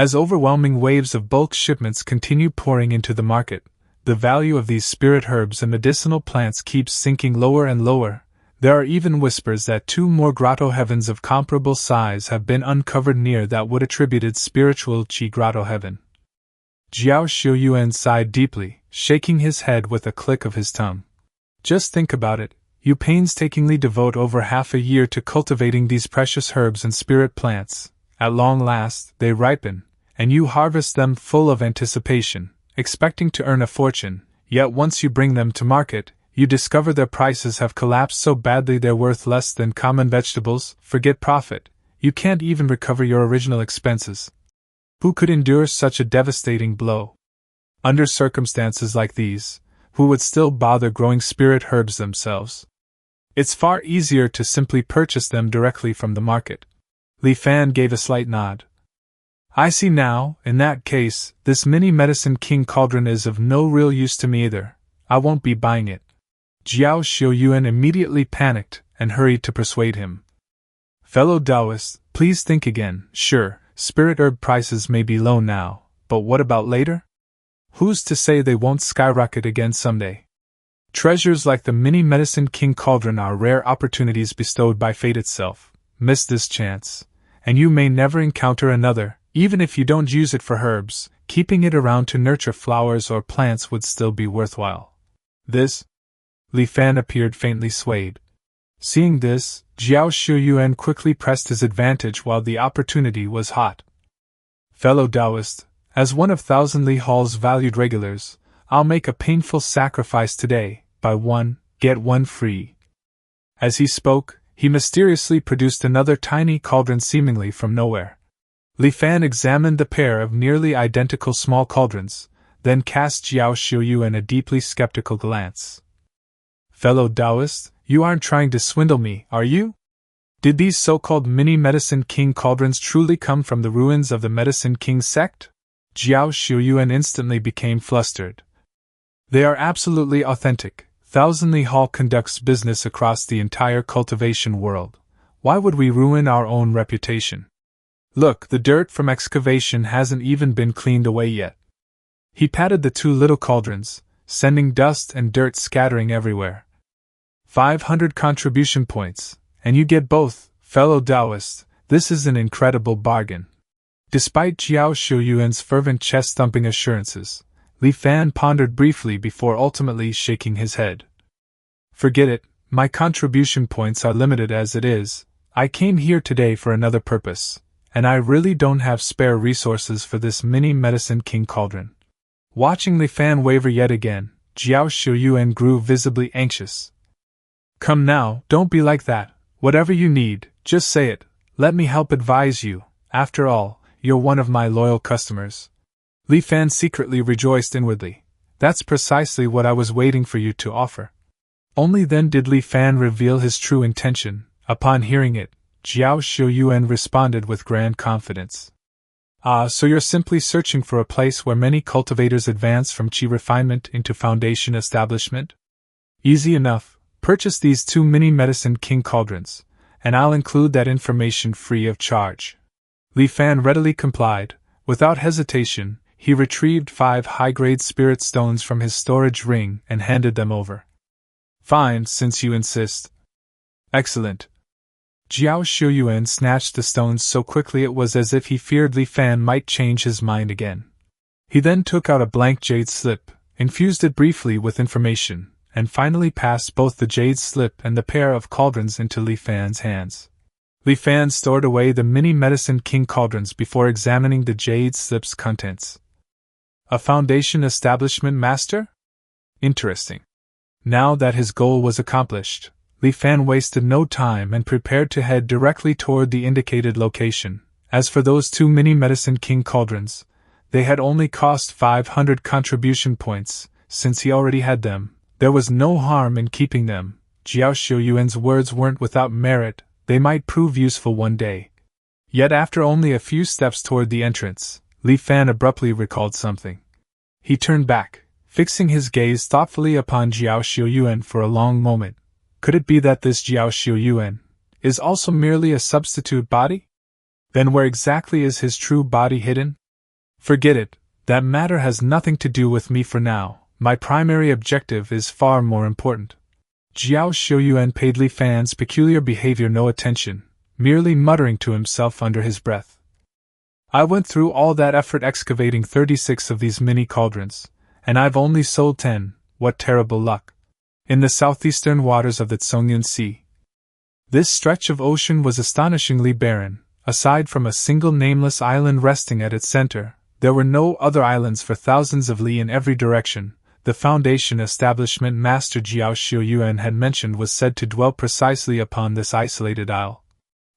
As overwhelming waves of bulk shipments continue pouring into the market, the value of these spirit herbs and medicinal plants keeps sinking lower and lower. There are even whispers that 2 more grotto heavens of comparable size have been uncovered near that would attributed spiritual Qi grotto heaven. Jiao Xiuyuan sighed deeply, shaking his head with a click of his tongue. Just think about it. You painstakingly devote over half a year to cultivating these precious herbs and spirit plants. At long last, they ripen, and you harvest them full of anticipation, expecting to earn a fortune, yet once you bring them to market, you discover their prices have collapsed so badly they're worth less than common vegetables. Forget profit, you can't even recover your original expenses. Who could endure such a devastating blow? Under circumstances like these, who would still bother growing spirit herbs themselves? It's far easier to simply purchase them directly from the market. Li Fan gave a slight nod. I see now. In that case, this mini medicine king cauldron is of no real use to me either. I won't be buying it. Jiao Xiuyuan immediately panicked and hurried to persuade him. Fellow Taoist, please think again. Sure, spirit herb prices may be low now, but what about later? Who's to say they won't skyrocket again someday? Treasures like the mini medicine king cauldron are rare opportunities bestowed by fate itself. Miss this chance, and you may never encounter another. Even if you don't use it for herbs, keeping it around to nurture flowers or plants would still be worthwhile. This? Li Fan appeared faintly swayed. Seeing this, Jiao Xiuyuan quickly pressed his advantage while the opportunity was hot. Fellow Taoist, as one of Thousand Li Hall's valued regulars, I'll make a painful sacrifice today. Buy one, get one free. As he spoke, he mysteriously produced another tiny cauldron seemingly from nowhere. Li Fan examined the pair of nearly identical small cauldrons, then cast Jiao Xiuyuan a deeply skeptical glance. Fellow Taoist, you aren't trying to swindle me, are you? Did these so-called mini Medicine King cauldrons truly come from the ruins of the Medicine King sect? Jiao Xiuyuan instantly became flustered. They are absolutely authentic. Thousand Li Hall conducts business across the entire cultivation world. Why would we ruin our own reputation? Look, the dirt from excavation hasn't even been cleaned away yet. He patted the 2 little cauldrons, sending dust and dirt scattering everywhere. 500 contribution points, and you get both, fellow Taoist. This is an incredible bargain. Despite Jiao Xiuyuan's fervent chest-thumping assurances, Li Fan pondered briefly before ultimately shaking his head. Forget it, my contribution points are limited as it is. I came here today for another purpose, and I really don't have spare resources for this mini Medicine King cauldron. Watching Li Fan waver yet again, Jiao Xiuyuan grew visibly anxious. Come now, don't be like that. Whatever you need, just say it. Let me help advise you. After all, you're one of my loyal customers. Li Fan secretly rejoiced inwardly. That's precisely what I was waiting for you to offer. Only then did Li Fan reveal his true intention. Upon hearing it, Jiao Xiuyuan responded with grand confidence. Ah, so you're simply searching for a place where many cultivators advance from Qi refinement into foundation establishment? Easy enough. Purchase these 2 mini Medicine King cauldrons, and I'll include that information free of charge. Li Fan readily complied. Without hesitation, he retrieved 5 high-grade spirit stones from his storage ring and handed them over. Fine, since you insist. Excellent. Jiao Xiuyuan snatched the stones so quickly it was as if he feared Li Fan might change his mind again. He then took out a blank jade slip, infused it briefly with information, and finally passed both the jade slip and the pair of cauldrons into Li Fan's hands. Li Fan stored away the mini Medicine King cauldrons before examining the jade slip's contents. A foundation establishment master? Interesting. Now that his goal was accomplished, Li Fan wasted no time and prepared to head directly toward the indicated location. As for those 2 mini Medicine King cauldrons, they had only cost 500 contribution points. Since he already had them, there was no harm in keeping them. Jiao Xiuyuan's words weren't without merit. They might prove useful one day. Yet after only a few steps toward the entrance, Li Fan abruptly recalled something. He turned back, fixing his gaze thoughtfully upon Jiao Xiuyuan for a long moment. Could it be that this Jiao Xiuyuan is also merely a substitute body? Then where exactly is his true body hidden? Forget it, that matter has nothing to do with me for now. My primary objective is far more important. Jiao Xiuyuan paid Li Fan's peculiar behavior no attention, merely muttering to himself under his breath. I went through all that effort excavating 36 of these mini cauldrons, and I've only sold 10, what terrible luck. In the southeastern waters of the Tsongyun Sea. This stretch of ocean was astonishingly barren. Aside from a single nameless island resting at its center, there were no other islands for thousands of li in every direction. The foundation establishment Master Jiao Xiuyuan had mentioned was said to dwell precisely upon this isolated isle.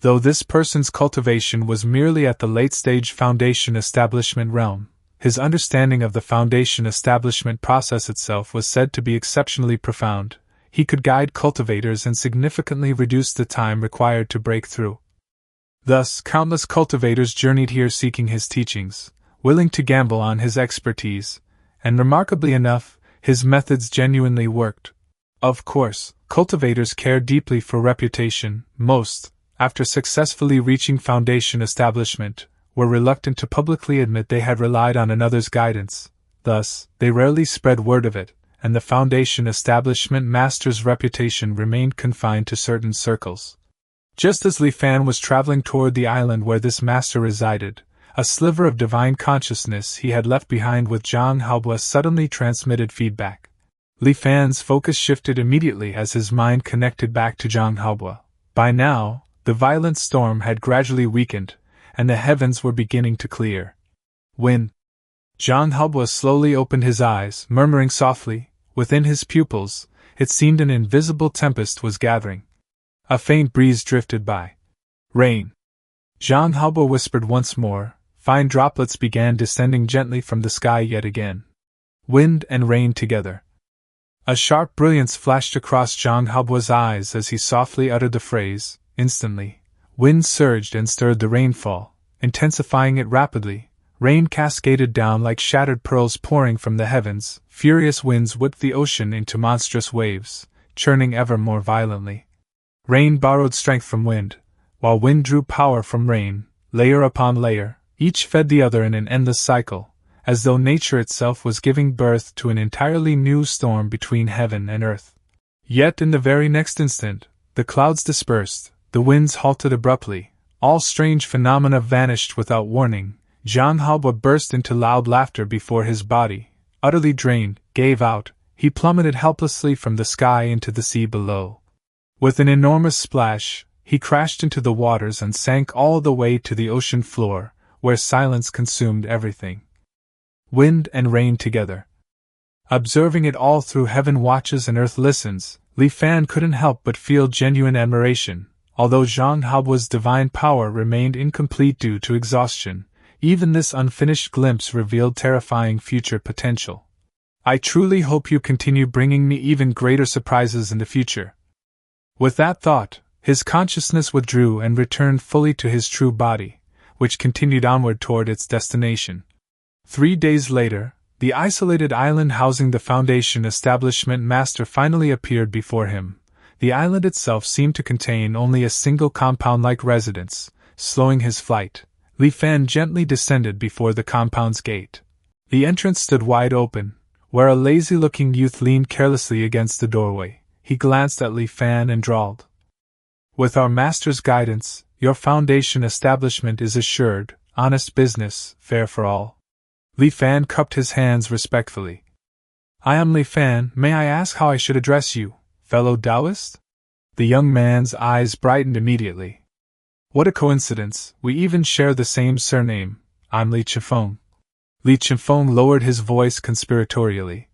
Though this person's cultivation was merely at the late-stage foundation establishment realm, his understanding of the foundation establishment process itself was said to be exceptionally profound. He could guide cultivators and significantly reduce the time required to break through. Thus, countless cultivators journeyed here seeking his teachings, willing to gamble on his expertise, and remarkably enough, his methods genuinely worked. Of course, cultivators care deeply for reputation. Most, after successfully reaching foundation establishment, were reluctant to publicly admit they had relied on another's guidance. Thus, they rarely spread word of it, and the foundation establishment master's reputation remained confined to certain circles. Just as Li Fan was traveling toward the island where this master resided, a sliver of divine consciousness he had left behind with Zhang Haobua suddenly transmitted feedback. Li Fan's focus shifted immediately as his mind connected back to Zhang Haobua. By now, the violent storm had gradually weakened, and the heavens were beginning to clear. When Zhang Haobua slowly opened his eyes, murmuring softly, within his pupils, it seemed an invisible tempest was gathering. A faint breeze drifted by. Rain. Zhang Haobua whispered once more. Fine droplets began descending gently from the sky yet again. Wind and rain together. A sharp brilliance flashed across Zhang Haobua's eyes as he softly uttered the phrase. Instantly, wind surged and stirred the rainfall, intensifying it rapidly. Rain cascaded down like shattered pearls pouring from the heavens. Furious winds whipped the ocean into monstrous waves, churning ever more violently. Rain borrowed strength from wind, while wind drew power from rain, layer upon layer. Each fed the other in an endless cycle, as though nature itself was giving birth to an entirely new storm between heaven and earth. Yet in the very next instant, the clouds dispersed, the winds halted abruptly, all strange phenomena vanished without warning. Zhang Haobua burst into loud laughter before his body, utterly drained, gave out. He plummeted helplessly from the sky into the sea below. With an enormous splash, he crashed into the waters and sank all the way to the ocean floor, where silence consumed everything. Wind and rain together. Observing it all through heaven watches and earth listens, Li Fan couldn't help but feel genuine admiration. Although Zhang Haobua's divine power remained incomplete due to exhaustion, even this unfinished glimpse revealed terrifying future potential. I truly hope you continue bringing me even greater surprises in the future. With that thought, his consciousness withdrew and returned fully to his true body, which continued onward toward its destination. 3 days later, the isolated island housing the foundation establishment master finally appeared before him. The island itself seemed to contain only a single compound-like residence. Slowing his flight, Li Fan gently descended before the compound's gate. The entrance stood wide open, where a lazy-looking youth leaned carelessly against the doorway. He glanced at Li Fan and drawled. With our master's guidance, your foundation establishment is assured, honest business, fair for all. Li Fan cupped his hands respectfully. I am Li Fan, may I ask how I should address you, fellow Taoist? The young man's eyes brightened immediately. What a coincidence, we even share the same surname. I'm Li Chifeng. Li Chifeng lowered his voice conspiratorially.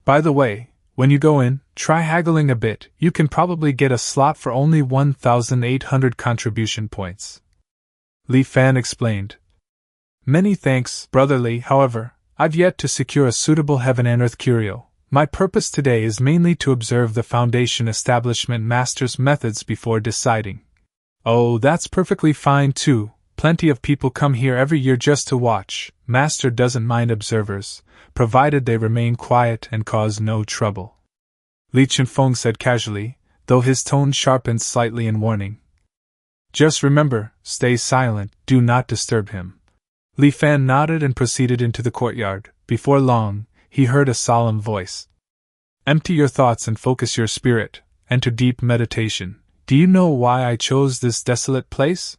By the way, when you go in, try haggling a bit. You can probably get a slot for only 1,800 contribution points. Li Fan explained. Many thanks, Brother Li. However, I've yet to secure a suitable heaven and earth curio. My purpose today is mainly to observe the foundation establishment master's methods before deciding. Oh, that's perfectly fine too. Plenty of people come here every year just to watch. Master doesn't mind observers, provided they remain quiet and cause no trouble. Li Chifeng said casually, though his tone sharpened slightly in warning. Just remember, stay silent, do not disturb him. Li Fan nodded and proceeded into the courtyard. Before long, he heard a solemn voice. Empty your thoughts and focus your spirit. Enter deep meditation. Do you know why I chose this desolate place?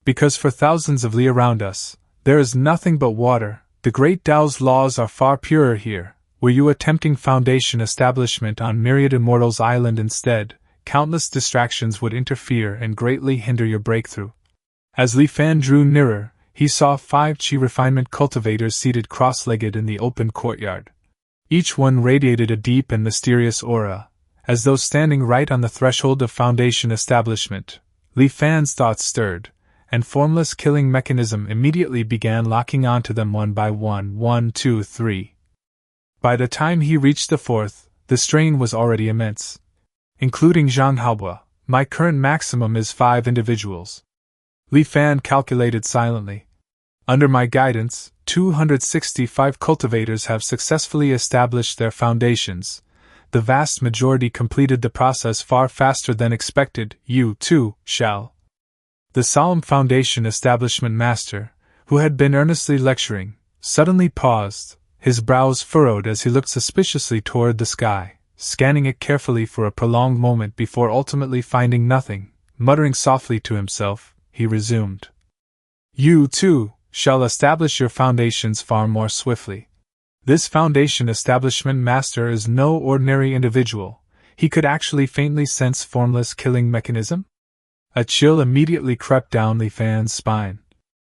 Because for thousands of li around us, there is nothing but water. The great Tao's laws are far purer here. Were you attempting foundation establishment on myriad immortals island instead, countless distractions would interfere and greatly hinder your breakthrough. As Li Fan drew nearer, he saw 5 chi refinement cultivators seated cross-legged in the open courtyard. Each one radiated a deep and mysterious aura, as though standing right on the threshold of foundation establishment. Li Fan's thoughts stirred, and formless killing mechanism immediately began locking onto them one by one. 1, 2, 3. By the time he reached the 4th, the strain was already immense. Including Zhang Haobo, my current maximum is 5 individuals. Li Fan calculated silently. Under my guidance, 265 cultivators have successfully established their foundations. The vast majority completed the process far faster than expected. You, too, shall. The solemn foundation establishment master, who had been earnestly lecturing, suddenly paused, his brows furrowed as he looked suspiciously toward the sky, scanning it carefully for a prolonged moment before ultimately finding nothing. Muttering softly to himself, he resumed. You, too, shall establish your foundations far more swiftly. This foundation establishment master is no ordinary individual. He could actually faintly sense formless killing mechanism? A chill immediately crept down Li Fan's spine.